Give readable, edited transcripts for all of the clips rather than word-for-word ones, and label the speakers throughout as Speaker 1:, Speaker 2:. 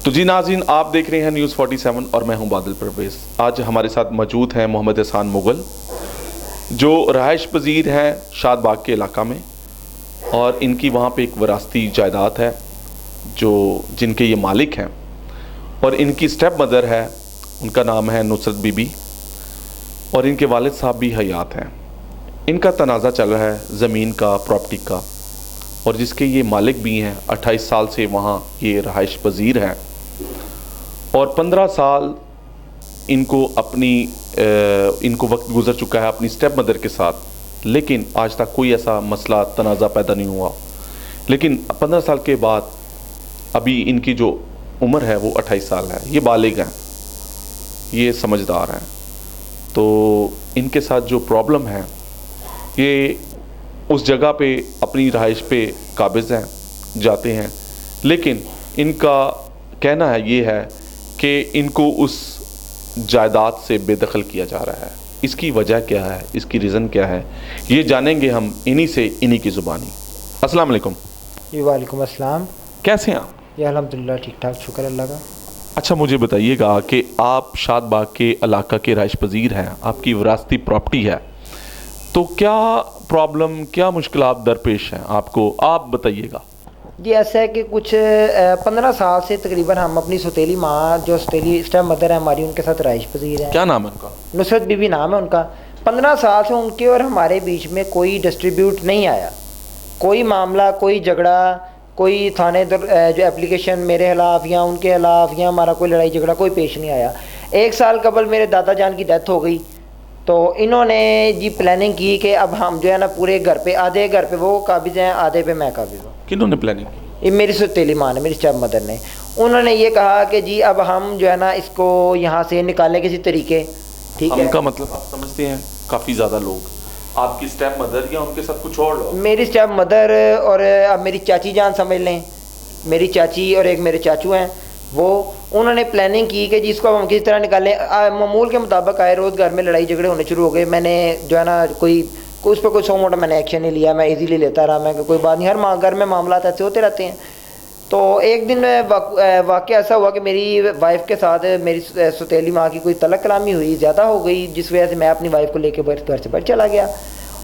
Speaker 1: तो जी नाज़रीन, आप देख रहे हैं न्यूज़ 47 और मैं हूं बादल परवेज़। आज हमारे साथ मौजूद हैं मोहम्मद एहसान मुग़ल, जो रहायश पजीर हैं शादबाग के इलाका में, और इनकी वहां पे एक विरासती जायदाद है जो जिनके ये मालिक हैं, और इनकी स्टेप मदर है, उनका नाम है नुसरत बीबी, और इनके वालिद साहब भी हयात हैं। इनका तनाज़ा चल रहा है ज़मीन का, प्रॉपर्टी का, और जिसके ये मालिक भी हैं। 28 साल से वहाँ ये रहायश पजीर हैं और 15 साल इनको वक्त गुजर चुका है अपनी स्टेप मदर के साथ, लेकिन आज तक कोई ऐसा मसला तनाज़ा पैदा नहीं हुआ। लेकिन 15 साल के बाद अभी इनकी जो उम्र है वो 28 साल है। ये बालिग हैं, ये समझदार हैं। तो इनके साथ जो प्रॉब्लम है, ये उस जगह पे अपनी रहाइश पे काबिज़ हैं, जाते हैं, लेकिन इनका कहना है ये है कि इनको उस जायदाद से बेदखल किया जा रहा है। इसकी वजह क्या है, इसकी रीज़न क्या है, ये जानेंगे हम इन्हीं से, इन्हीं की ज़ुबानी। अस्सलाम वालेकुम।
Speaker 2: जी वालेकुम अस्सलाम।
Speaker 1: कैसे हैं आप?
Speaker 2: जी अल्हम्दुलिल्लाह ठीक ठाक, शुक्र अल्लाह का।
Speaker 1: अच्छा, मुझे बताइएगा कि आप शादबाग के इलाका के रहायश पजीर हैं, आपकी विरासती प्रॉपर्टी है, तो क्या प्रॉब्लम, क्या मुश्किलात दरपेश हैं आपको, आप बताइएगा।
Speaker 2: जी ऐसा है कि कुछ 15 साल से तकरीबन हम अपनी सौतेली माँ, जो सौतेली स्टेप मदर है हमारी, उनके साथ रहायश पजीर हैं।
Speaker 1: क्या नाम है उनका?
Speaker 2: नुसरत बीबी नाम है उनका। 15 साल से उनके और हमारे बीच में कोई डिस्ट्रीब्यूट नहीं आया, कोई मामला, कोई झगड़ा, कोई थाने जो एप्लीकेशन मेरे खिलाफ या उनके खिलाफ या हमारा कोई लड़ाई झगड़ा कोई पेश नहीं आया। 1 साल कबल मेरे दादा जान की डेथ हो गई, तो इन्होंने जी प्लानिंग की कि अब हम जो है ना पूरे घर पे, आधे घर पे वो काबिज़ हैं, आधे पे मैं काबिज़ हूँ।
Speaker 1: किन्होंने प्लानिंग की?
Speaker 2: ये मेरी सौतेली माँ ने, मेरी स्टेप मदर ने। उन्होंने ये कहा कि जी अब हम जो है ना इसको यहाँ से निकालें किसी तरीके। ठीक है,
Speaker 1: उनका मतलब आप समझते हैं काफ़ी ज़्यादा लोग आपकी स्टेप मदर या उनके साथ कुछ और लोग?
Speaker 2: मेरी स्टेप मदर और अब मेरी चाची जान समझ लें, मेरी चाची और एक मेरे चाचू हैं, वो उन्होंने प्लानिंग की कि जिसको हम किस तरह निकालें। मामूल के मुताबिक आए रोज़ घर में लड़ाई झगड़े होने शुरू हो गए। मैंने जो है ना उस पर कोई सौ मोटा मैंने एक्शन नहीं लिया, मैं इजीली लेता रहा, मैं कोई बात नहीं, हर घर में मामला ऐसे होते रहते हैं। तो एक दिन वाक़या ऐसा हुआ कि मेरी वाइफ के साथ मेरी सौतेली माँ की कोई तलक कलामी हुई, ज़्यादा हो गई, जिस वजह से मैं अपनी वाइफ को लेकर घर से बाहर चला गया।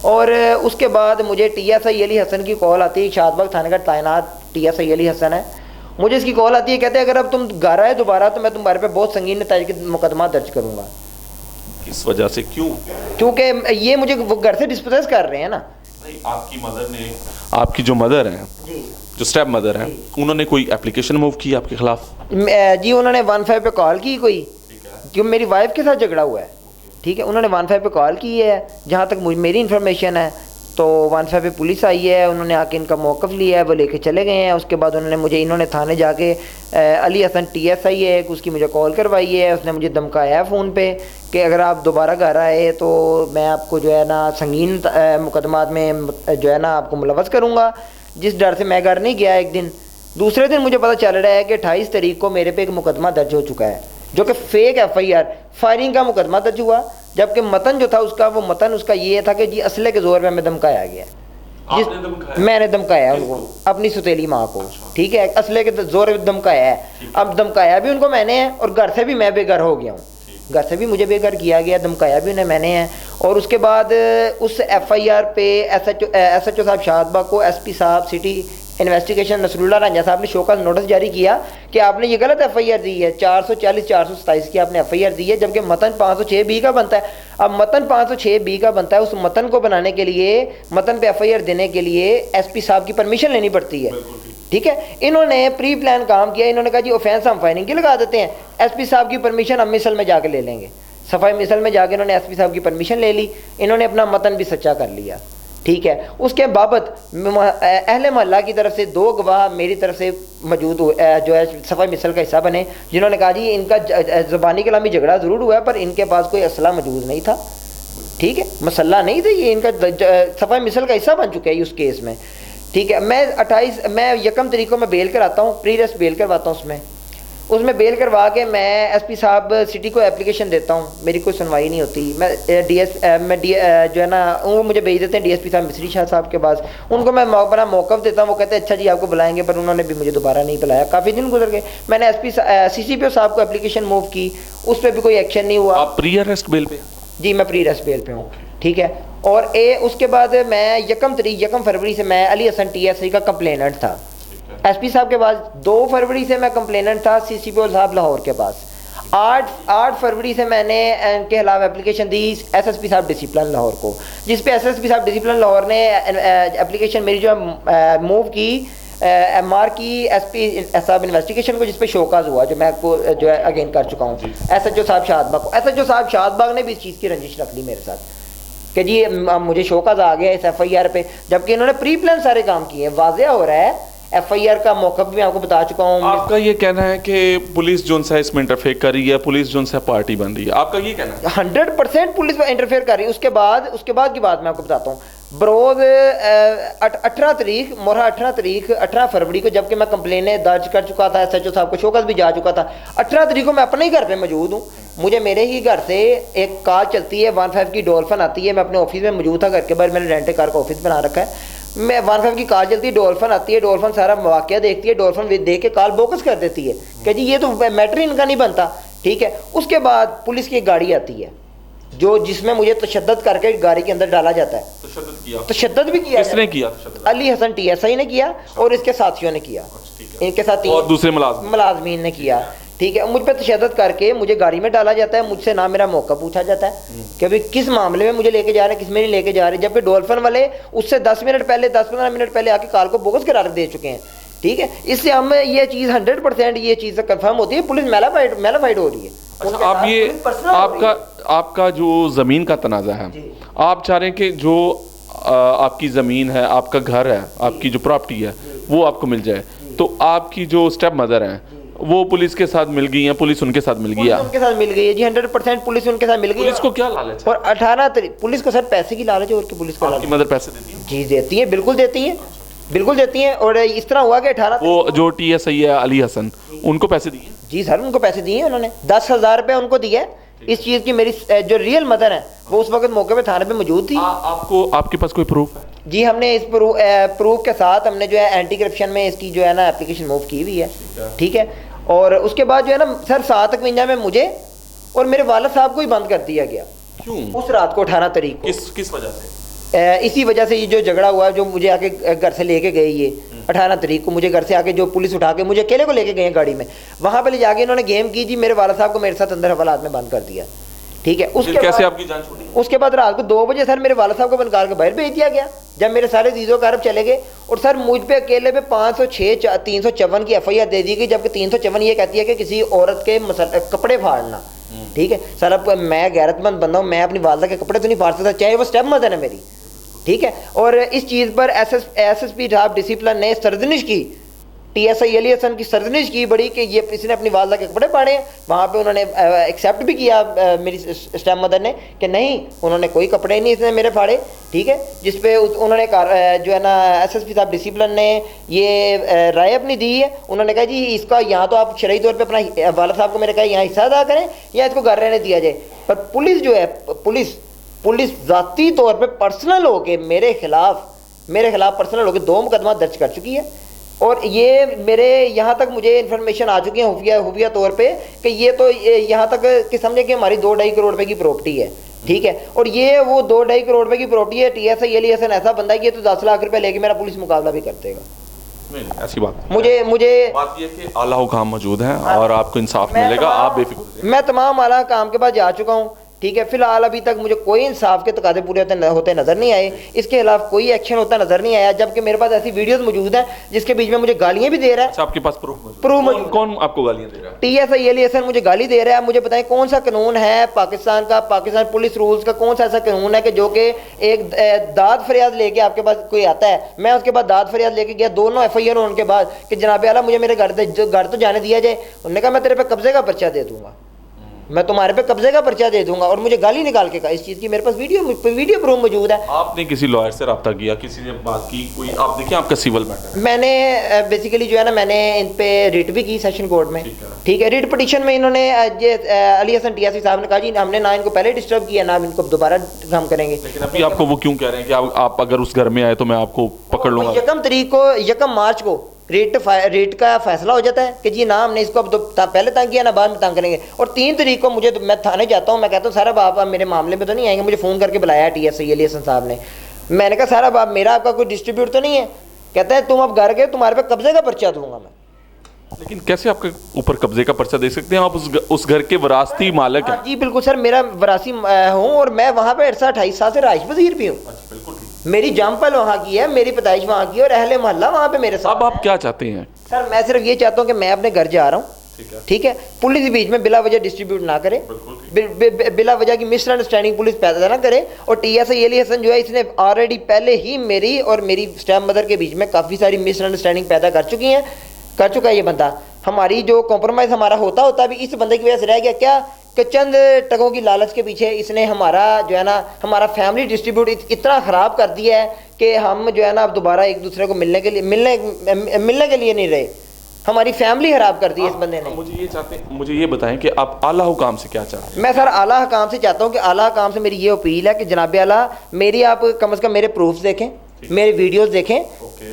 Speaker 2: और उसके बाद मुझे TSI अली हसन की कॉल आती है, शादबाग थाने का तैनात TSI अली हसन है। मुझे इसकी कॉल आती है, कहते हैं अगर अब तुम घर आए दोबारा तो मैं तुम्हारे पे बहुत संगीन नताइज के मुकदमा दर्ज करूँगा।
Speaker 1: किस वजह से, क्यों?
Speaker 2: क्योंकि ये मुझे वो घर से डिस्पोजेस कर रहे हैं ना।
Speaker 1: नहीं, आपकी मदर ने, आपकी जो मदर हैं, जो स्टेप मदर हैं, उन्होंने कोई एप्लीकेशन मूव की आपके खिलाफ?
Speaker 2: जी उन्होंने 15 पे कॉल की कोई, जो मेरी वाइफ के साथ झगड़ा हुआ है। ठीक है, उन्होंने 15 पे कॉल की है, जहाँ तक मेरी इन्फॉर्मेशन है। तो 15 पे पुलिस आई है, उन्होंने आके इनका मौक़िफ़ लिया है, वो लेके चले गए हैं। उसके बाद इन्होंने थाने जाके अली हसन TSI है, उसकी मुझे कॉल करवाई है। उसने मुझे धमकाया है फ़ोन पे कि अगर आप दोबारा घर आए तो मैं आपको जो है ना संगीन मुकदमात में जो है ना आपको मुलव्वस करूँगा। जिस डर से मैं घर नहीं गया। एक दिन, दूसरे दिन मुझे पता चल रहा है कि 28 तारीख को मेरे पे एक मुकदमा दर्ज हो चुका है, जो कि फेक FIR फायरिंग का मुकदमा दर्ज हुआ, जबकि मतन जो था उसका, वो मतन उसका ये था कि जी असले के जोर पे हमें धमकाया गया। मैंने धमकाया उनको, अपनी सौतेली माँ को। ठीक है, असले के जोर पे धमकाया है। अब धमकाया भी उनको मैंने है, और घर से भी मैं बेघर हो गया हूँ। घर से भी मुझे बेघर किया गया, धमकाया भी उन्हें मैंने है। और उसके बाद उस FIR पे SHO साहब शादबाग को SP साहब सिटी इन्वेस्टिगेशन नसरुल्लाह रंजा साहब ने शोकस नोटिस जारी किया कि आपने ये गलत FIR दी है। 440 427 की आपने FIR दी है, जबकि मतन 506B का बनता है। अब मतन 506B का बनता है, उस मतन को बनाने के लिए, मतन पे FIR देने के लिए SP साहब की परमिशन लेनी पड़ती है। ठीक है, इन्होंने प्री प्लान काम किया। इन्होंने कहा जी ऑफेंस हम फायरिंग की लगा देते हैं, SP साहब की परमिशन हम मिसल में जाके ले लेंगे। सफाई मिसल में जाके इन्होंने SP साहब की परमिशन ले ली, इन्होंने अपना मतन भी सच्चा कर लिया। ठीक है, उसके बाबत अहले मोहल्ला की तरफ से 2 गवाह मेरी तरफ से मौजूद जो है सफाई मिसल का हिस्सा बने, जिन्होंने कहा जी इनका ज़बानी कलामी झगड़ा ज़रूर हुआ है, पर इनके पास कोई असला मौजूद नहीं था। ठीक है, मसला नहीं था, ये इनका सफाई मिसल का हिस्सा बन चुका है उस केस में। ठीक है, मैं 1 तारीख को मैं बेल कर आता हूँ, प्री रेस्ट बेल करवाता हूँ उसमें। उसमें बेल करवा के मैं एसपी साहब सिटी को एप्लीकेशन देता हूँ, मेरी कोई सुनवाई नहीं होती। मैं जो है ना वो मुझे भेज देते हैं डीएसपी साहब मिस्री शाह साहब के पास, उनको मैं बड़ा मौक़िफ़ देता हूँ, वो कहते हैं अच्छा जी आपको बुलाएंगे, पर उन्होंने भी मुझे दोबारा नहीं बुलाया। काफ़ी दिन गुजर गए, मैंने CCPO साहब को एप्लीकेशन मूव की, उस पर भी कोई एक्शन नहीं हुआ।
Speaker 1: आप प्री अरेस्ट बेल पे?
Speaker 2: जी मैं प्री अरेस्ट बेल पे हूँ, ठीक है। और उसके बाद मैं 1 फरवरी से मैं अली हसन TSI का कंप्लेनेंट था एसपी साहब के पास। 2 फरवरी से मैं कंप्लेनेंट था CCPO साहब लाहौर के पास। 8 फरवरी से मैंने इनके खिलाफ एप्लीकेशन दी SSP साहब डिसिप्लिन लाहौर को, जिस पे SSP साहब डिसिप्लिन लाहौर ने एप्लीकेशन मेरी जो मूव की MR की SP साहब इन्वेस्टिगेशन को, जिस पे शोकाज हुआ, जो मैं आपको जो है अगेन कर चुका हूँ। SHO साहब शाहबाग को, SHO साहब शाहबाग ने भी इस चीज़ की रंजिश रख ली मेरे साथ कि जी मुझे शोकाज आ गया इस FIR पे, जबकि इन्होंने प्री प्लान सारे काम किए हैं। वाज़ेह हो रहा है, FIR का मौका भी मैं आपको बता चुका हूँ।
Speaker 1: आपका ये कहना है कि पुलिस जोन सा इसमें इंटरफेयर कर रही है, पुलिस जोन सा पार्टी बन रही है, आपका ये कहना है?
Speaker 2: 100% पुलिस इंटरफेयर कर रही है। उसके बाद की बात मैं आपको बताता हूँ। बरोज 18 तारीख मोहरा 18 फरवरी को, जबकि मैं कंप्लेनें दर्ज कर चुका था, SHO साहब को शोकस भी जा चुका था। 18 तारीख को मैं अपने ही घर पे मौजूद हूँ, मुझे मेरे ही घर से एक कार चलती है 15 की डॉल्फिन आती है। मैं अपने ऑफिस में मौजूद था, घर के बाहर मैंने रेंटे कार का ऑफिस बना रखा है। मैं 15 की कार चलती है, डॉल्फिन आती है, डॉल्फिन सारा वाक़या देखती है, डॉल्फिन देख के कार बोकस कर देती है कि जी ये तो मैटर इनका नहीं बनता, ठीक है। उसके बाद पुलिस की एक गाड़ी आती है जिसमें मुझे तशद्दुद करके गाड़ी के अंदर डाला जाता है। तशद्दुद भी किया।
Speaker 1: किसने किया?
Speaker 2: अली हसन TSI ने किया और इसके साथियों ने किया, इनके साथ
Speaker 1: और दूसरे
Speaker 2: मुलाजमीन ने किया, ठीक है। मुझ पर तशद्दुद करके मुझे गाड़ी में डाला जाता है, मुझसे ना मेरा मौका पूछा जाता है कि भाई किस मामले में मुझे लेके जा रहे हैं, किस में नहीं लेके जा रहे, जबकि डॉल्फिन वाले उससे 10-15 मिनट पहले आके कार को बोगस करार दे चुके हैं, ठीक है। इससे हम ये चीज़ 100% ये चीज़ कंफर्म होती है, पुलिस मेलाफाइड हो रही है।
Speaker 1: अच्छा, आप ये आपका जो ज़मीन का तनाज़ा है, आप चाह रहे हैं कि जो आपकी ज़मीन है, आपका घर है, आपकी जो प्रॉपर्टी है वो आपको मिल जाए, तो आपकी जो स्टेप मदर हैं वो पुलिस के साथ मिल गई है, पुलिस उनके साथ मिल गई है?
Speaker 2: उनके साथ मिल गई है जी, 100% पुलिस उनके साथ मिल गई है।
Speaker 1: पुलिस को क्या लालच है?
Speaker 2: और 18 तारीख पुलिस को सर पैसे की लालच है, और की पुलिस को
Speaker 1: आपकी मदर पैसे देती है?
Speaker 2: जी देती है, बिल्कुल देती है, बिल्कुल देती हैं। और इस तरह हुआ कि 18
Speaker 1: वो जो TSI है अली हसन, उनको पैसे दिए?
Speaker 2: जी सर, उनको पैसे दिए उन्होंने, 10,000 रुपये उनको दिए इस चीज़ की। मेरी जो रियल मदर है वो उस वक्त मौके पे थाने पे मौजूद थी।
Speaker 1: आपके पास कोई प्रूफ है?
Speaker 2: जी हमने इस प्रूफ के साथ हमने जो है एंटी करप्शन में इसकी जो है ना एप्लीकेशन मूव की हुई है, ठीक है। और उसके बाद जो है ना सर 7 में मुझे और मेरे वालिद साहब को ही बंद कर दिया गया।
Speaker 1: क्यों?
Speaker 2: उस रात को 18 तारीख को।
Speaker 1: किस वजह से?
Speaker 2: इसी वजह से ये जो झगड़ा हुआ, जो मुझे आके घर से लेके गए, ये 18 तारीख को मुझे घर से आके जो पुलिस उठा के मुझे अकेले को लेके गए गाड़ी में, वहाँ पे ले जाके इन्होंने गेम की जी, मेरे वाला साहब को मेरे साथ अंदर हवालात में बंद कर दिया, ठीक है। उसके
Speaker 1: कैसे आपकी जान छूटी?
Speaker 2: उसके बाद रात को 2 बजे सर मेरे वाला साहब को निकाल के बाहर भेज दिया गया, जब मेरे सारे दीदों का अरब चले गए। और सर मुझ पे अकेले पे 506 354 की FIR दे दी गई, जबकि 354 ये कहती है कि किसी औरत के कपड़े फाड़ना, ठीक है। सर अब मैं गैरतमंद बंदा हूँ, मैं अपनी वालदा के कपड़े तो नहीं फाड़ सकता, चाहे वो स्टेप मदर है मेरी, ठीक है। और इस चीज़ पर SSP साहब डिसिप्लिन ने सरजनिश की, TSI अली हसन की सरजनिश की बड़ी कि ये इसने अपनी वालदा के कपड़े फाड़े। वहाँ पे उन्होंने एक्सेप्ट भी किया मेरी स्टेप मदर ने कि नहीं, उन्होंने कोई कपड़े नहीं इसने मेरे फाड़े, ठीक है। जिसपे उन्होंने जो है ना SSP साहब डिसिप्लिन ने ये राय अपनी दी है। उन्होंने कहा जी इसका यहाँ तो आप शरई तौर पर अपना वालद साहब को मेरे कहा यहाँ हिस्सा अदा करें या इसको घर रहने दिया जाए। पर पुलिस जो है पुलिस ज़ाती तौर पे पर्सनल होके मेरे खिलाफ पर्सनल होके 2 मुकदमा दर्ज कर चुकी है। और ये मेरे यहाँ तक मुझे इन्फॉर्मेशन आ चुकी है खुफिया तौर पे कि ये तो यहाँ तक कि समझे कि हमारी 2-2.5 करोड़ रुपए की प्रॉपर्टी है, ठीक है। और ये वो 2-2.5 करोड़ रुपए की प्रॉपर्टी है। TSI अली हसन ऐसा बंदा है कि ये तो 10 लाख रुपए लेके मेरा पुलिस मुकाबला भी कर देगा।
Speaker 1: नहीं, ऐसी बात
Speaker 2: मुझे
Speaker 1: बात ये कि आला हुकाम मौजूद हैं और आपको इंसाफ मिलेगा, आप बेफिक्र।
Speaker 2: मैं तमाम आला काम के पास जा चुका हूँ, ठीक है। फिलहाल अभी तक मुझे कोई इंसाफ के तकादे पूरे होते नजर नहीं आए, इसके खिलाफ कोई एक्शन होता नजर नहीं आया, जबकि मेरे पास ऐसी वीडियोस मौजूद हैं जिसके बीच में मुझे गालियां भी दे रहा है।
Speaker 1: अच्छा, आपके पास प्रूफ
Speaker 2: मौजूद?
Speaker 1: कौन आपको गालियां दे रहा है?
Speaker 2: TSI अली हसन मुझे गाली दे रहा है। मुझे बताएं कौन सा कानून है पाकिस्तान का, पाकिस्तान पुलिस रूल्स का कौन सा ऐसा कानून है कि जो कि एक दाद फरियाद लेके आपके पास कोई आता है, मैं उसके बाद दाद फरियाद लेके गया, दोनों FIR होने के बाद कि जनाब आला मुझे मेरे घर तो जाने दिया जाए। उन्होंने कहा मैं तेरे पे कब्जे का पर्चा दे दूंगा, मैं तुम्हारे पे कब्जे का पर्चा दे दूंगा, और मुझे गाली निकाल के कहा इस चीज़ की। मेरे पास वीडियो प्रूफ मौजूद है।
Speaker 1: आपने किसी लॉयर से रब्ता किया, किसी ने बात की कोई? आप देखिए आपका सिविल मैटर है।
Speaker 2: मैंने बेसिकली जो है ना, मैंने इन पे रिट भी की सेशन कोर्ट में, ठीक है। रिट पिटीशन में इन्होंने अली हसन टीएससी साहब ने कहा जी हमने ना इनको पहले डिस्टर्ब किया, ना इनको दोबारा हम करेंगे।
Speaker 1: लेकिन अभी आपको वो क्यों कह रहे हैं कि आप अगर उस घर में आए तो मैं आपको पकड़ लूंगा?
Speaker 2: 1 मार्च को रेट का फैसला हो जाता है कि जी ना हमने इसको अब पहले तंग किया ना बाद में तंग करेंगे। और 3 तारीख को मैं थाने जाता हूँ, मैं कहता हूँ साहब आप मेरे मामले में तो नहीं आएंगे? मुझे फ़ोन करके बुलाया टीएससी अली हसन साहब ने। मैंने कहा साहब आप मेरा आपका कोई डिस्ट्रीब्यूट तो नहीं है? कहता है तुम अब घर गए तुम्हारे पे कब्जे का पर्चा दूंगा मैं।
Speaker 1: लेकिन कैसे आपके ऊपर कब्जे का पर्चा दे सकते हैं? आप उस घर के वरासती मालिक हैं।
Speaker 2: जी बिल्कुल सर, मेरा वरासी हूँ, और मैं वहाँ पे 28 साल से राइश वजीर भी हूँ। मेरी जमपल वहाँ की है, मेरी पैदाइश वहाँ की है, और अहले मोहल्ला वहाँ पे मेरे साथ।
Speaker 1: अब आप क्या चाहते हैं?
Speaker 2: सर मैं सिर्फ ये चाहता हूँ कि मैं अपने घर जा रहा हूँ, ठीक है। पुलिस बीच में बिला वजह डिस्ट्रीब्यूट ना करे, बिला वजह की मिसअंडरस्टैंडिंग पुलिस पैदा ना करे। और टीएसआई अली हसन जो है इसने ऑलरेडी पहले ही मेरी और मेरी स्टेप मदर के बीच में काफ़ी सारी मिसअंडरस्टैंडिंग पैदा कर चुका है ये बंदा। हमारी जो कॉम्प्रोमाइज़ हमारा होता भी इस बंदे की वजह से रह गया क्या कि चंद टकों की लालच के पीछे इसने हमारा जो है ना, हमारा फैमिली डिस्ट्रीब्यूट इतना ख़राब कर दिया है कि हम जो है ना अब दोबारा एक दूसरे को मिलने के लिए नहीं रहे। हमारी फैमिली खराब कर दी इस बंदे ने।
Speaker 1: मुझे ये बताएं कि आप आला हुकाम से क्या चाहते हैं?
Speaker 2: मैं सर आला हुकाम से चाहता हूँ कि आला हुकाम से मेरी ये अपील है कि जनाब आला मेरी आप कम से कम मेरे प्रूफ देखें, मेरे वीडियोस देखें।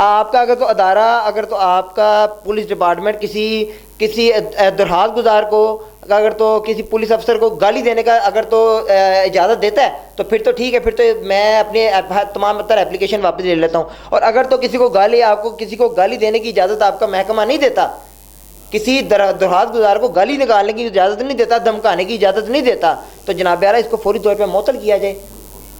Speaker 2: आपका अगर तो अदारा, अगर तो आपका पुलिस डिपार्टमेंट किसी दरखास्त गुजार को, अगर तो किसी पुलिस अफसर को गाली देने का अगर तो इजाज़त देता है तो फिर तो ठीक है, फिर तो मैं अपने तमाम तर एप्लीकेशन वापस ले लेता हूँ। और अगर तो किसी को गाली देने की इजाज़त आपका महकमा नहीं देता, किसी दरखास्त गुजार को गाली निकालने की इजाज़त नहीं देता, धमकाने की इजाज़त नहीं देता, तो जनाब यारा इसको फौरी तौर पर मुअत्तल किया जाए,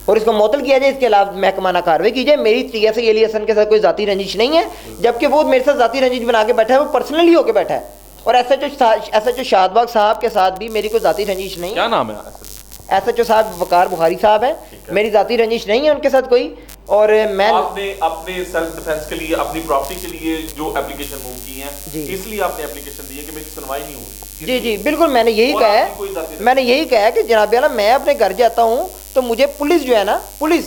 Speaker 2: और इसको मुअत्तल किया जाए। इसके अलावा महकमाना कार्रवाई की जाए। मेरी टीएसआई अली हसन के साथ कोई ज़ाती रंजिश नहीं है, जबकि वो मेरे साथ ज़ाती रंजिश बना के बैठा है, वो पर्सनली होकर बैठा है। और एसएचओ शादबाग साहब के साथ भी मेरी कोई ज़ाती रंजिश नहीं है।
Speaker 1: क्या नाम है?
Speaker 2: एसएचओ साहब वकार बुखारी साहब हैं, मेरी ज़ाती रंजिश नहीं है उनके साथ कोई। और मैं
Speaker 1: आपने अपने सेल्फ डिफेंस के लिए, अपनी प्रॉपर्टी के लिए जो एप्लीकेशन मूव की है, इसलिए आपने एप्लीकेशन दी है कि मेरी सुनवाई नहीं हुई?
Speaker 2: जी बिल्कुल, मैंने यही कहा है कि जनाब आला मैं अपने घर जाता हूँ तो मुझे पुलिस जो है ना, पुलिस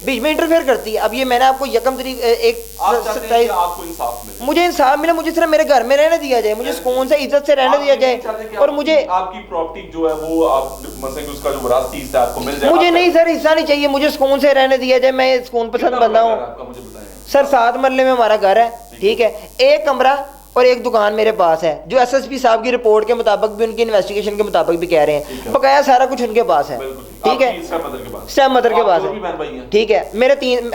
Speaker 2: बीच में इंटरफेयर करती है। अब ये मैंने आपको यकम तारीख मुझे इंसाफ मिला, मुझे सिर्फ मेरे घर में रहने दिया जाए, मुझे सुकून से इज्जत से रहने दिया जाए, और मुझे
Speaker 1: आपकी प्रॉपर्टी जो है वो उसका जो विरासती हिस्सा आपको मिल जाए।
Speaker 2: मुझे नहीं सर हिस्सा नहीं चाहिए, मुझे सुकून से रहने दिया जाए। मैं सुकून पसंद बंदा हूँ सर। 7 मरले में हमारा घर है, ठीक है। 1 कमरा और 1 दुकान मेरे पास है, जो एसएसपी साहब की रिपोर्ट के मुताबिक भी, उनकी इन्वेस्टिगेशन के मुताबिक भी कह रहे हैं, बकाया सारा कुछ उनके पास है, ठीक है। स्टेप मदर के पास है, ठीक है।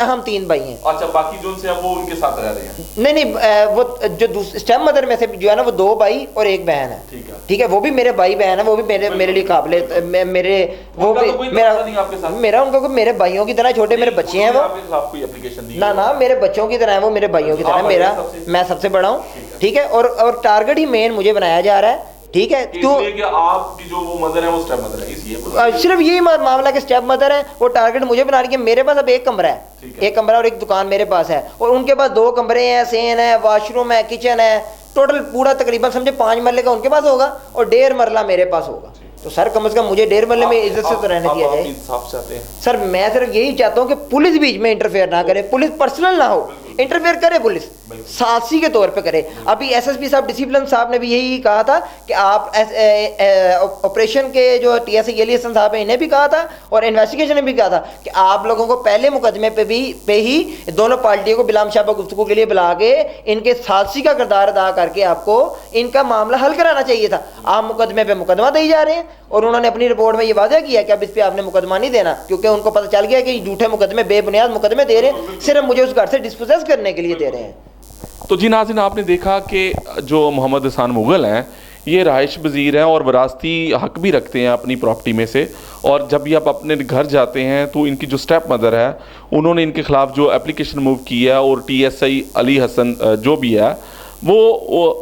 Speaker 2: हम 3 भाई हैं।
Speaker 1: अच्छा, बाकी जो उनसे वो उनके साथ रह रहे हैं?
Speaker 2: नहीं, वो जो स्टेप मदर में से जो है ना, वो 2 भाई और 1 बहन है, ठीक है। वो भी मेरे भाई बहन है, वो भी मेरे लिए काबिल, मेरे वो भी मेरा उनका मेरे भाइयों की तरह, छोटे मेरे बच्चे हैं वो ना मेरे बच्चों की तरह है, वो मेरे भाइयों की तरह। मैं सबसे बड़ा हूँ, ठीक है। और टारगेट ही मेन मुझे बनाया जा रहा है, ठीक है। क्यों?
Speaker 1: आपकी जो वो मदर है वो स्टेप मदर है, इसलिए
Speaker 2: सिर्फ यही मामला कि स्टेप मदर है, वो टारगेट मुझे बना रही है। मेरे पास अब 1 कमरा है, 1 कमरा और 1 दुकान मेरे पास है, और उनके पास 2 कमरे हैं, सेन है, वॉशरूम है, किचन है, टोटल पूरा तकरीबन समझे 5 मरले का उनके पास होगा, और 1.5 मरला मेरे पास होगा। तो सर कम से कम मुझे 1.5 मरले में इज्जत से तो रहने दिया जाए। सर मैं सिर्फ यही चाहता हूँ कि पुलिस बीच में इंटरफेयर ना करे, पुलिस पर्सनल ना हो, इंटरफेयर करे पुलिस साहसी के तौर पे करे। अभी एसएसपी साहब डिसिप्लिन साहब ने भी यही कहा था कि आप ऑपरेशन के जो टीएसआई अली हसन साहब हैं इन्हें भी कहा था, और इन्वेस्टिगेशन ने भी कहा था कि आप लोगों को पहले मुकदमे पे ही दोनों पार्टियों को बिलाम शाबा गुफ्तगू के लिए बुला के इनके साहसी का किरदार अदा करके आपको इनका मामला हल कराना चाहिए था। आप मुकदमे पे मुकदमा दे जा रहे हैं, और उन्होंने अपनी रिपोर्ट में ये वादा किया कि अब इस पर आपने मुकदमा नहीं देना, क्योंकि उनको पता चल गया कि झूठे मुकदमे, बेबुनियाद मुकदमे दे रहे हैं, सिर्फ मुझे उस घर से डिस्पोजेस करने के लिए दे रहे हैं।
Speaker 1: तो जी नाज़रीन, आपने देखा कि जो मोहम्मद हसन मुग़ल हैं ये रहाइश वज़ीर हैं और वरासती हक भी रखते हैं अपनी प्रॉपर्टी में से, और जब भी आप अपने घर जाते हैं तो इनकी जो स्टेप मदर है उन्होंने इनके ख़िलाफ़ जो एप्लीकेशन मूव की है, और टीएसआई अली हसन जो भी है वो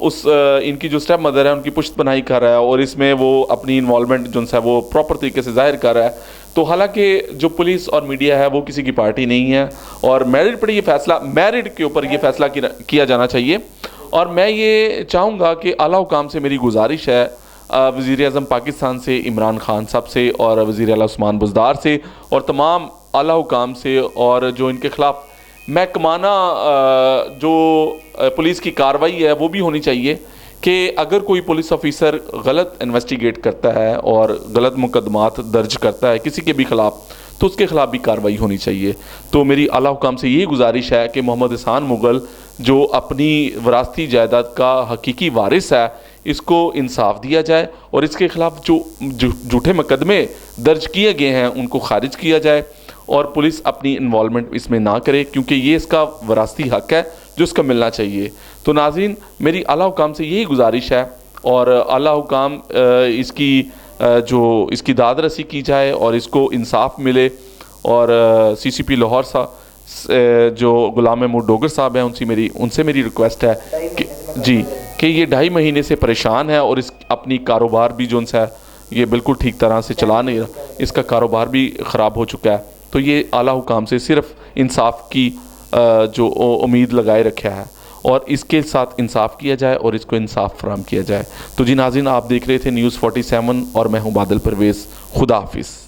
Speaker 1: उस इनकी जो स्टेप मदर है उनकी पुश्त बनाई कर रहा है, और इसमें वो अपनी इन्वॉल्वमेंट जो है वो प्रॉपर तरीके से ज़ाहिर कर रहा है। तो हालांकि जो पुलिस और मीडिया है वो किसी की पार्टी नहीं है, और मेरिट पर ये फैसला, मेरिट के ऊपर ये फैसला किया जाना चाहिए। और मैं ये चाहूँगा कि आला हुकाम से मेरी गुजारिश है, वज़ीर आज़म पाकिस्तान से इमरान खान साहब से और वज़ीर आला उस्मान बुज़दार से और तमाम आला हुकाम से, और जो इनके ख़िलाफ़ महकमाना जो पुलिस की कार्रवाई है वो भी होनी चाहिए कि अगर कोई पुलिस ऑफिसर गलत इन्वेस्टिगेट करता है और गलत मुकदमात दर्ज करता है किसी के भी ख़िलाफ़, तो उसके ख़िलाफ़ भी कार्रवाई होनी चाहिए। तो मेरी आला हुकाम से ये गुजारिश है कि मोहम्मद एहसान मुग़ल जो अपनी विरासती जायदाद का हकीकी वारिस है, इसको इंसाफ दिया जाए और इसके ख़िलाफ़ जो झूठे मुकदमे दर्ज किए गए हैं उनको खारिज किया जाए और पुलिस अपनी इन्वॉल्वमेंट इसमें ना करे, क्योंकि ये इसका विरासती हक़ है जो इसका मिलना चाहिए। तो नाज़रीन, मेरी आला हुकाम से यही गुजारिश है और आला हुकाम इसकी दाद रसी की जाए और इसको इंसाफ मिले। और CCP लाहौर साहब जो गुलाम महमूद डोगर साहब हैं उनसे मेरी रिक्वेस्ट है कि कि ये 2.5 महीने से परेशान है और इस अपनी कारोबार भी जो है ये बिल्कुल ठीक तरह से चला नहीं रहा, इसका कारोबार भी ख़राब हो चुका है। तो ये आला हुकाम से सिर्फ इंसाफ की जो उम्मीद लगाए रखा है और इसके साथ इंसाफ किया जाए और इसको इंसाफ फराहम किया जाए। तो जी नाज़रीन, आप देख रहे थे न्यूज़ 47 और मैं हूँ बादल परवेज़। खुदा हाफिज़।